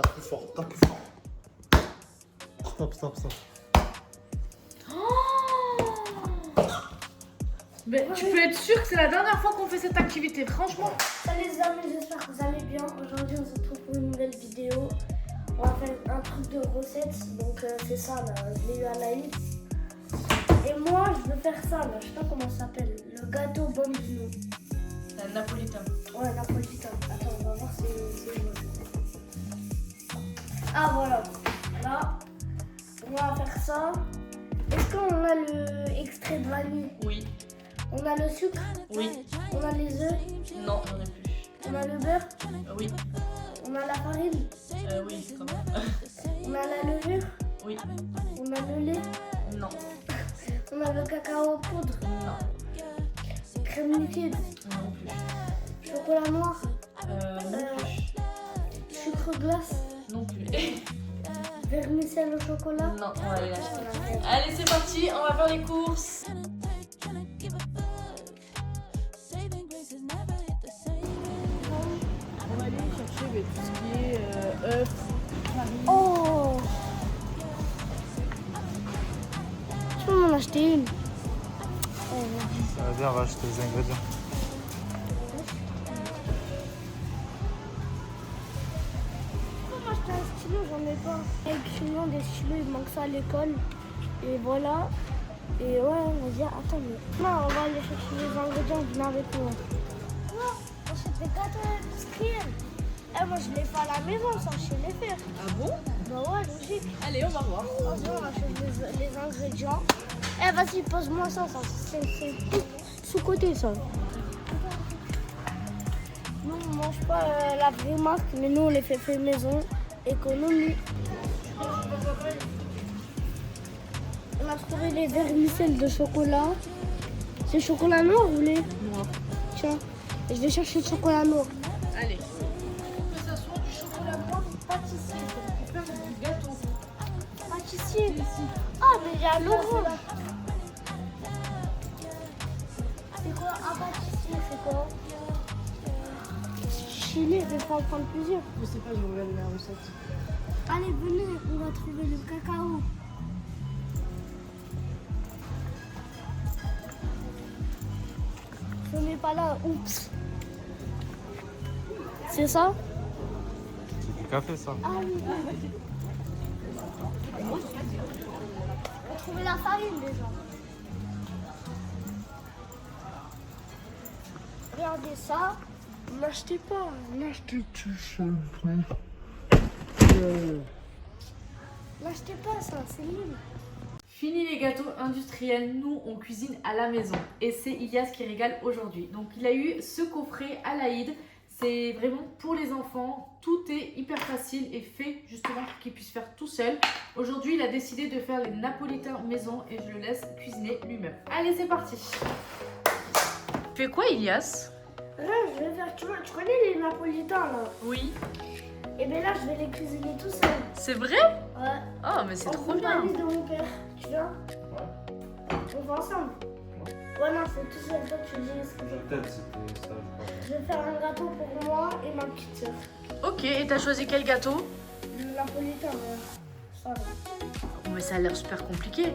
Tape plus fort, tape plus fort. Stop. Mais tu peux être sûr que c'est la dernière fois qu'on fait cette activité, franchement. Salut les amis, j'espère que vous allez bien. Aujourd'hui on se retrouve pour une nouvelle vidéo. On va faire un truc de recette. Donc c'est ça là, je l'ai eu à Naïf. Et moi je veux faire ça là, je sais pas comment ça s'appelle. Le gâteau bambino. Un napolitain. Ouais, napolitain. Attends, on va voir si c'est bon. Ah voilà. Là, on va faire ça. Est-ce qu'on a le extrait de vanille? Oui. On a le sucre? Oui. On a les œufs? Non, j'en ai plus. On a le beurre? Oui. On a la farine? Oui, quand même. On a la levure? Oui. On a le lait? Non. On a le cacao en poudre? Non. Crème liquide? Non plus. Chocolat noir? Non plus. Sucre glace? Non plus. Vermicelle au chocolat? Non, on va aller l'acheter. Allez, c'est parti, on va faire les courses. On va aller chercher tout ce qui est œufs, farine. Oh! Tu peux m'en acheter une? Ça va bien, on va acheter les ingrédients. Pourquoi m'acheter un stylo? J'en ai pas. Actuellement, des stylos, il manque ça à l'école. Et voilà. Et ouais, vas-y, attends. Non, on va aller chercher les ingrédients, venez avec moi. Non, on achète des gâteaux industriels. Eh, moi, je les fais à la maison, ça, je sais les faire. Ah bon? Bah ouais, logique. Allez, on va voir. Vas-y, on achète les ingrédients. Eh, vas-y, pose-moi ça, c'est tout sous-côté, ça. Nous, on mange pas la vraie marque, mais nous, on les fait maison. Économie. On a trouvé les vermicelles de chocolat. C'est chocolat noir, vous voulez? Moi. Tiens, je vais chercher le chocolat noir. Allez. Que ça soit du chocolat blanc ou pâtissier, donc on peut faire du gâteau. Pâtissier. Ah, mais il y a l'orange. C'est quoi un pâtissier? C'est quoi? Chili, je vais pas en prendre plusieurs. Je sais pas, je vais regarder la recette. Allez, venez, on va trouver le cacao. Ce n'est pas là, oups. C'est ça? C'est du café, ça. Ah oui. On a trouvé la farine déjà. Regardez ça. N'achetez pas, n'achetez tout ça. N'achetez pas ça, c'est nul. Fini les gâteaux industriels, nous on cuisine à la maison et c'est Ilias qui régale aujourd'hui. Donc il a eu ce coffret à l'Aïd, c'est vraiment pour les enfants, tout est hyper facile et fait justement pour qu'il puisse faire tout seul. Aujourd'hui il a décidé de faire les napolitains maison et je le laisse cuisiner lui-même. Allez c'est parti. Tu fais quoi Ilias? Là, je vais faire, tu connais les napolitains là? Oui. Et bien là, je vais les cuisiner tout seul. C'est vrai? Ouais. Oh mais c'est En trop bien. compagnie de mon père. Tu viens? Ouais. On va ensemble. Ouais, non, c'est tout seul. Toi, tu dis ce que je veux. Peut-être c'était ça, je crois. Je vais faire un gâteau pour moi et ma petite soeur. Ok, et t'as choisi quel gâteau? Le napolitain, ça va. Oh, mais ça a l'air super compliqué.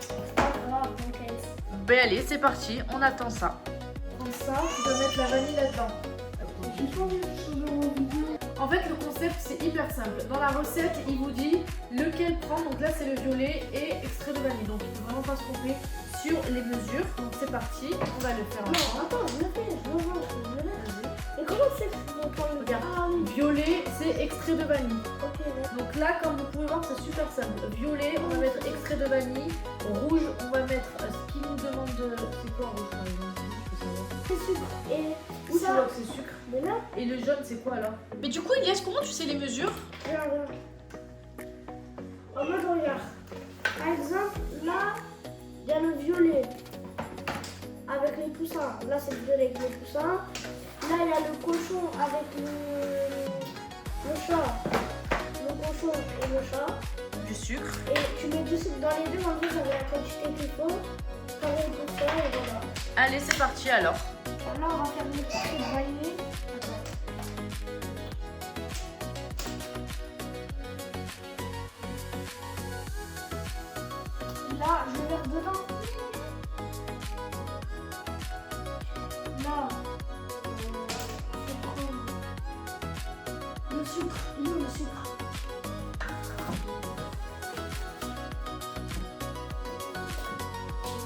C'est pas grave, t'inquiète. Ben allez, c'est parti, on attend ça. Comme ça, Tu dois mettre la vanille là-dedans. En fait, le concept, c'est hyper simple. Dans la recette, il vous dit lequel prendre. Donc là, c'est le violet et extrait de vanille. Donc, il ne faut vraiment pas se tromper sur les mesures. Donc, c'est parti. On va le faire Non, ensemble. attends, je le fais, je le vois, je le fais. Mais comment c'est que je vais prendre le Regarde. Ah oui. Violet, c'est extrait de vanille. Ok, d'accord. Donc là, comme vous pouvez voir, c'est super simple. Violet, on va mettre extrait de vanille. Rouge, on va mettre ce qu'il nous demande de... C'est quoi rouge, par exemple? Je peux savoir. C'est sucre. Et Où tu ça, vois que c'est sucre? mais là, Et le jaune, c'est quoi alors? Mais du coup, Elias, comment tu sais les mesures? regarde. En mode, regarde. Par exemple, là, il y a le violet avec les poussins. Là, c'est le violet avec les poussins. Là, il y a le cochon avec le chat. Le cochon et le chat. Du sucre. Et tu mets du sucre dans les deux, en plus, avec la quantité qu'il faut. Pareil pour ça, et voilà. Allez, c'est parti alors. Là, on va faire une petite vanille. Là, je vais mettre dedans. Là, je vais prendre le sucre. Il est où le sucre?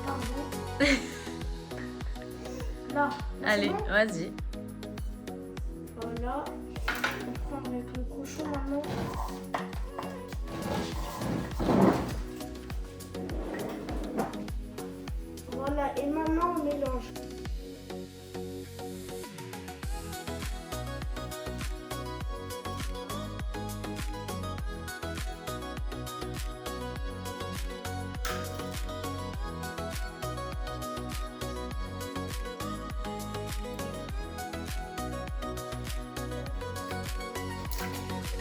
Pardon. Là. Allez, c'est bon. vas-y. Voilà. Je vais prendre avec le cochon maintenant. Voilà, et maintenant on mélange.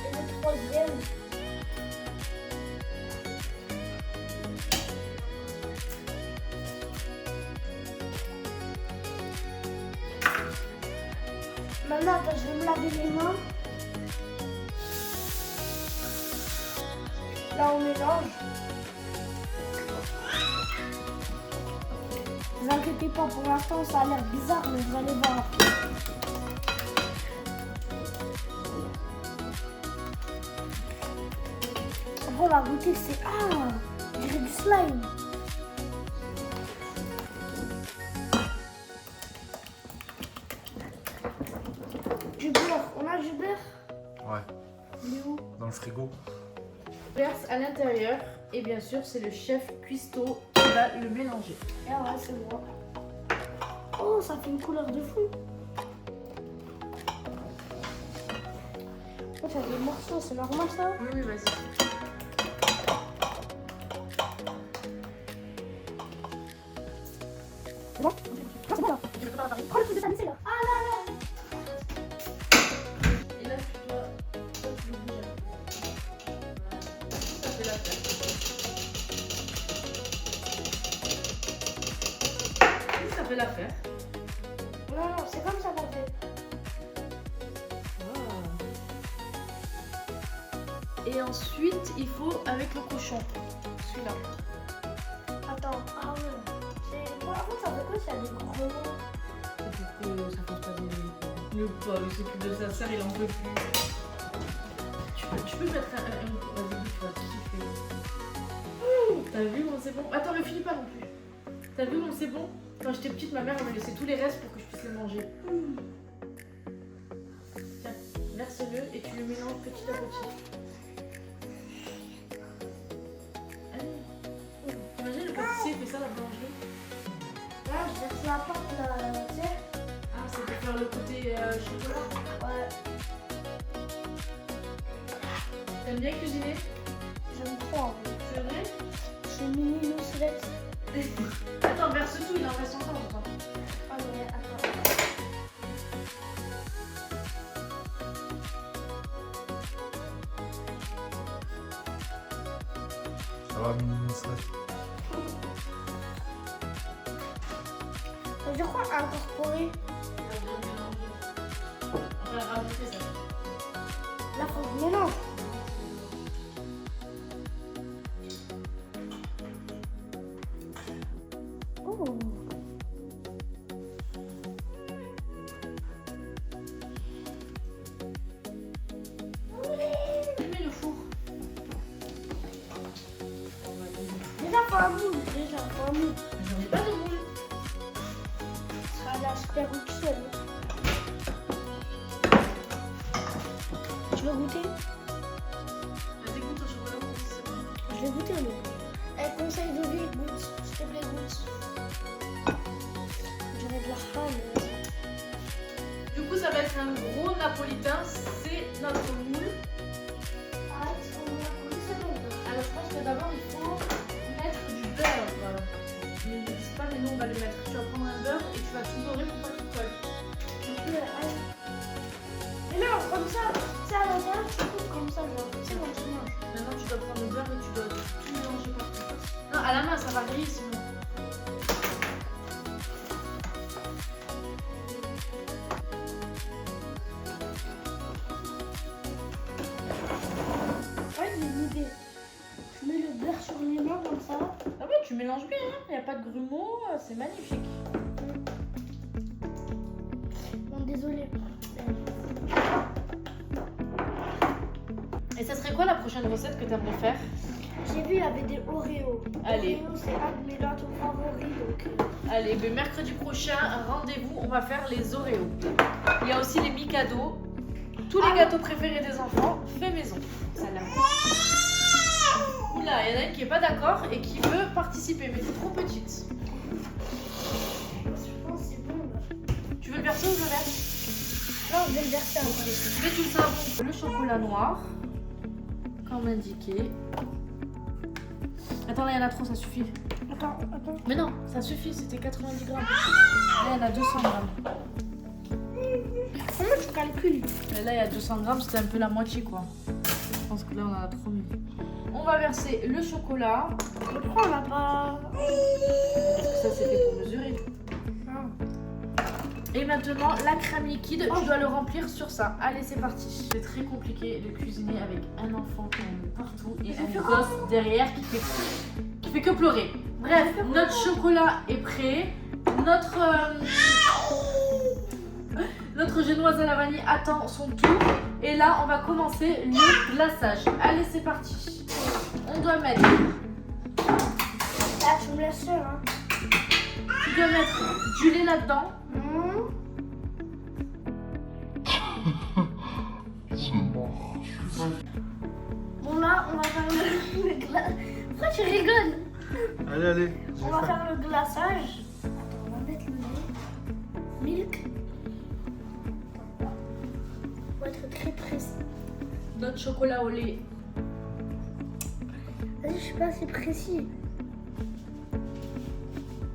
Et le troisième. Maintenant, attends, je vais me laver les mains. Là, on mélange. Ne vous inquiétez pas, pour l'instant, ça a l'air bizarre, mais vous allez voir après. Après, on va goûter, c'est... Ah, on dirait du slime. Du beurre, on a du beurre? Ouais, Il est où? dans le frigo. Verse à l'intérieur et bien sûr c'est le chef cuistot qui va le mélanger. Ah ouais, c'est moi. Oh, ça fait une couleur de fou. Oh, t'as des morceaux, c'est normal ça? Oui, oui, vas-y. C'est bon? Ah, c'est bon là. Prends le truc de tamisser là. Ah là là. Et là tu le bouges un peu. Ça fait l'affaire. Oui, ça fait l'affaire. Non, non, c'est comme ça qu'on fait. Et ensuite il faut avec le cochon. Celui-là. Attends, ah ouais. Pour la fois, ça fait quoi s'il y a des gros noms? C'est pour que ça fasse pas des... Le pauvre, il s'occupe de sa sœur, il en peut plus. Tu peux mettre un... Vas-y, tu vas kiffer. T'as vu mon c'est bon? Attends, ne finis pas non plus. T'as vu mon c'est bon? Quand j'étais petite, ma mère elle me laissait tous les restes pour que je puisse les manger. Tiens, verse-le et tu le mélanges petit à petit. Allez. Imagine le pâtissier fait ça à la boulangerie. Là, je verse la pâte là, tu sais. Ah, c'est pour faire le côté chocolat. Ouais, T'aimes bien cuisiner? j'aime trop en fait. C'est vrai? Je suis mini lousselette. Attends, verse tout, il en reste encore. Attends. Ah mais attends. Ça va, mini stress. Ça veut dire quoi incorporer? On va rajouter ça. Là, faut que je mélange. Oh. Mets le four. Déjà, faut un moule. Déjà, faut un moule. J'en ai pas de moule. Ça a l'air super utile. Tu veux goûter? Vas-y, goûte au chocolat. C'est bon. Je vais goûter, mais. Eh, conseil de vie, goûte. S'il te plaît, goûte. J'aurais de la rame. Du coup, ça va être un gros napolitain. C'est notre moule. Ah, est-ce qu'on a pris ça donc? Alors, je pense que d'abord, il faut mettre du beurre. Voilà. Ils ne le disent pas, mais nous, on va le mettre. Tu vas prendre un beurre et tu vas tout dorer pour pas qu'il colle. Mais non, comme ça, tu sais, à l'intérieur, tu coupes comme ça, genre, tu sais, quand tu manges. Maintenant, tu dois prendre le beurre et tu dois tout mélanger partout. Non, à la main, ça va griller sinon. Ouais, j'ai une idée. Je mets le beurre sur les mains comme ça. Ah ouais, tu mélanges bien, il n'y a pas de grumeaux, c'est magnifique. Bon, désolé. Et ça serait quoi la prochaine recette que tu aimerais faire? J'ai vu, il y avait des Oreos. Allez. Oreos, c'est un de mes gâteaux favoris. Donc... Allez, ben mercredi prochain, rendez-vous, on va faire les Oreos. Il y a aussi les Mikado. Tous les gâteaux préférés des enfants, fait maison. Celle-là. Oula, il y en a une qui n'est pas d'accord et qui veut participer, mais c'est trop petite. Je pense que c'est bon. Là. Tu veux le verser ou je le verse? Non, je vais le verser après. Mets tout le savon. Le chocolat noir, comme indiqué. Attends, là, il y en a trop, ça suffit. Attends. Mais non, ça suffit, c'était 90 grammes. Là, il y en a 200 grammes. Comment tu calcules? Mais là, il y a 200 grammes, c'était un peu la moitié, quoi. Je pense que là, on en a trop mis. On va verser le chocolat. Mais pourquoi on n'a pas... Parce que ça, c'était pour mesurer. Ah. Et maintenant, la crème liquide, tu dois le remplir sur ça. Allez, c'est parti. C'est très compliqué de cuisiner avec un enfant qui est partout et un gosse derrière qui fait que pleurer. Bref, notre chocolat est prêt. Notre génoise à la vanille attend son tour. Et là, on va commencer le glaçage. Allez, c'est parti. On doit mettre... Ah, tu me laisses seule, hein. Tu dois mettre du lait là-dedans. Bon, là, on va faire le glaçage. Pourquoi tu rigoles? Allez, On va faire le glaçage. Attends, on va mettre le lait. Milk. Faut être très précis. Notre chocolat au lait. Vas-y, je suis pas assez précis.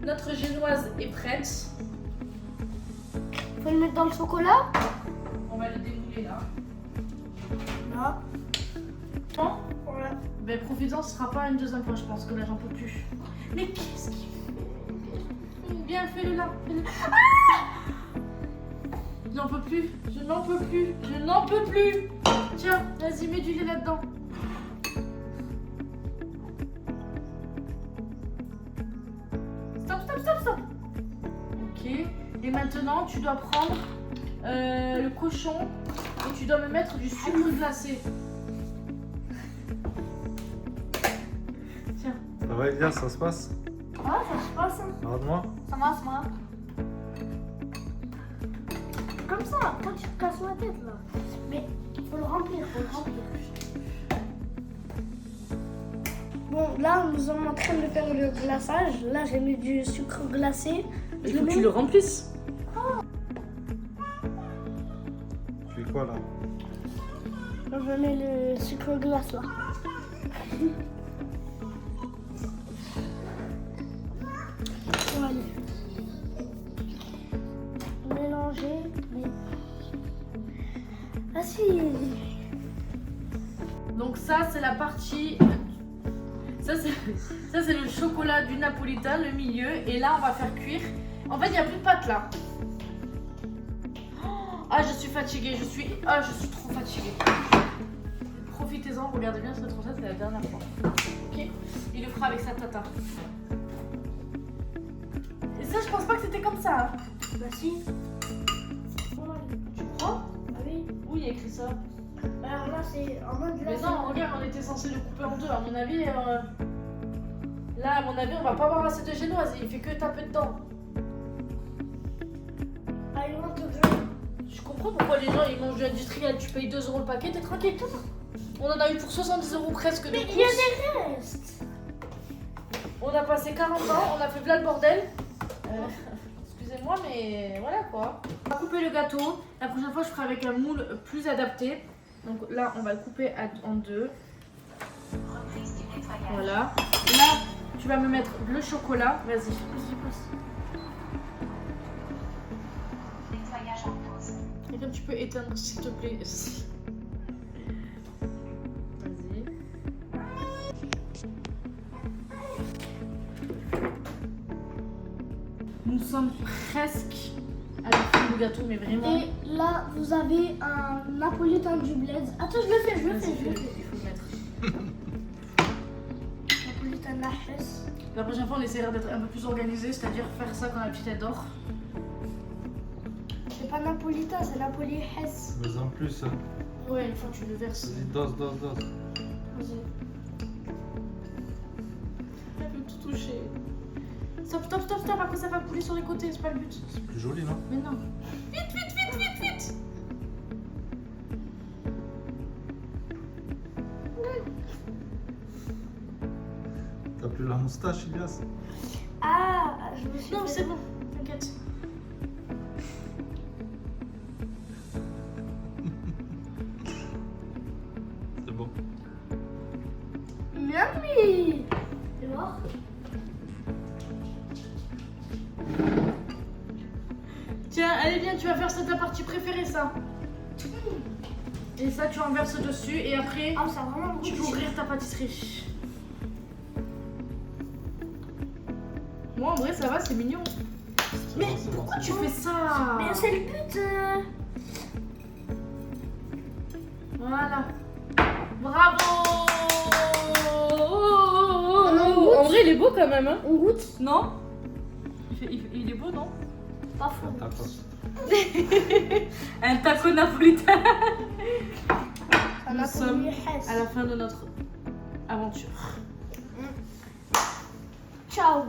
Notre génoise est prête. Faut le mettre dans le chocolat? On va le démouler là. Là. Bon, Voilà. ben profitant, ce sera pas une deuxième fois, je pense que là j'en peux plus. Mais qu'est-ce qu'il fait? Viens, fais-le là. Fais-le. Je n'en peux plus, je n'en peux plus, je n'en peux plus. Tiens, vas-y, mets du lait là-dedans. Stop. Ok, et maintenant tu dois prendre le cochon et tu dois me mettre du sucre glacé. Tiens. Ça va, Elias, ça se passe? Ah, ça se passe. Hein. Regarde-moi. Ça va. Comme ça, toi tu te casses la tête là. Mais faut le remplir. Bon, là nous sommes en train de faire le glaçage. Là j'ai mis du sucre glacé. Il faut que tu le remplisses. Tu fais quoi là? Là, je mets le sucre glace là. Voilà. Mélanger. Mais... Ah si. Donc ça c'est la partie. Ça c'est le chocolat du napolitain, le milieu. Et là on va faire cuire. En fait il n'y a plus de pâte là. Ah je suis fatiguée, je suis trop fatiguée. Profitez-en, regardez bien cette recette, c'est la dernière fois. Ok, il le fera avec sa tata. Et ça je pense pas que c'était comme ça. Hein. Bah si. Tu crois? Ah oui. Où il y a écrit ça? Alors là c'est en mode Mais non, regarde, on était censé le couper en deux. À mon avis, là, à mon avis, on va pas avoir assez de génoise. Il fait que taper dedans. I want to drink. Je comprends pourquoi les gens ils mangent du industriel. Tu payes 2 € le paquet, t'es tranquille. On en a eu pour 70 € presque de Mais courses. il y a des restes. On a passé 40 ans, on a fait plein de bordel. Excusez-moi, mais voilà quoi. On va couper le gâteau. La prochaine fois, je ferai avec un moule plus adapté. Donc là, on va le couper en deux. Voilà. Là, tu vas me mettre le chocolat. Vas-y. Nettoyage en pause. Et comme tu peux éteindre, s'il te plaît. Vas-y. Nous sommes presque à la fin du gâteau, mais vraiment. Et là, vous avez un napolitain du Blaise. Attends, je le fais. Vas-y, fais-le, il faut le mettre. Napolitain de la Hesse. La prochaine fois, on essaiera d'être un peu plus organisé, c'est-à-dire faire ça quand la petite elle dort. C'est pas napolitain, c'est Napoli Hesse. Mais en plus, hein. Ouais, une fois que tu le verses. Vas-y, dose. Vas-y. Elle peut tout toucher. Stop. Après, ça va couler sur les côtés, c'est pas le but. C'est plus joli, non? Mais non. Vite. T'as plus la moustache, Ilias? Ah, je me suis Non, fait- c'est bon, t'inquiète. C'est bon. Yummy. Tu vois? Tiens, allez bien, tu vas faire ça ta partie préférée, ça. Et ça, tu renverses dessus et après, Ah, ça a vraiment tu peux goûté. ouvrir ta pâtisserie. Moi, en vrai, ça va, c'est mignon. Mais C'est bon, pourquoi c'est tu bon. fais ça? Mais c'est le but. Voilà. Bravo. On goûte. En vrai, il est beau quand même, hein? On goûte. Non? Il est beau, non? Pas fou. Tacos. Un taco napolitain. Un Nous sommes Napoli Hesse. à la fin de notre aventure. Ciao.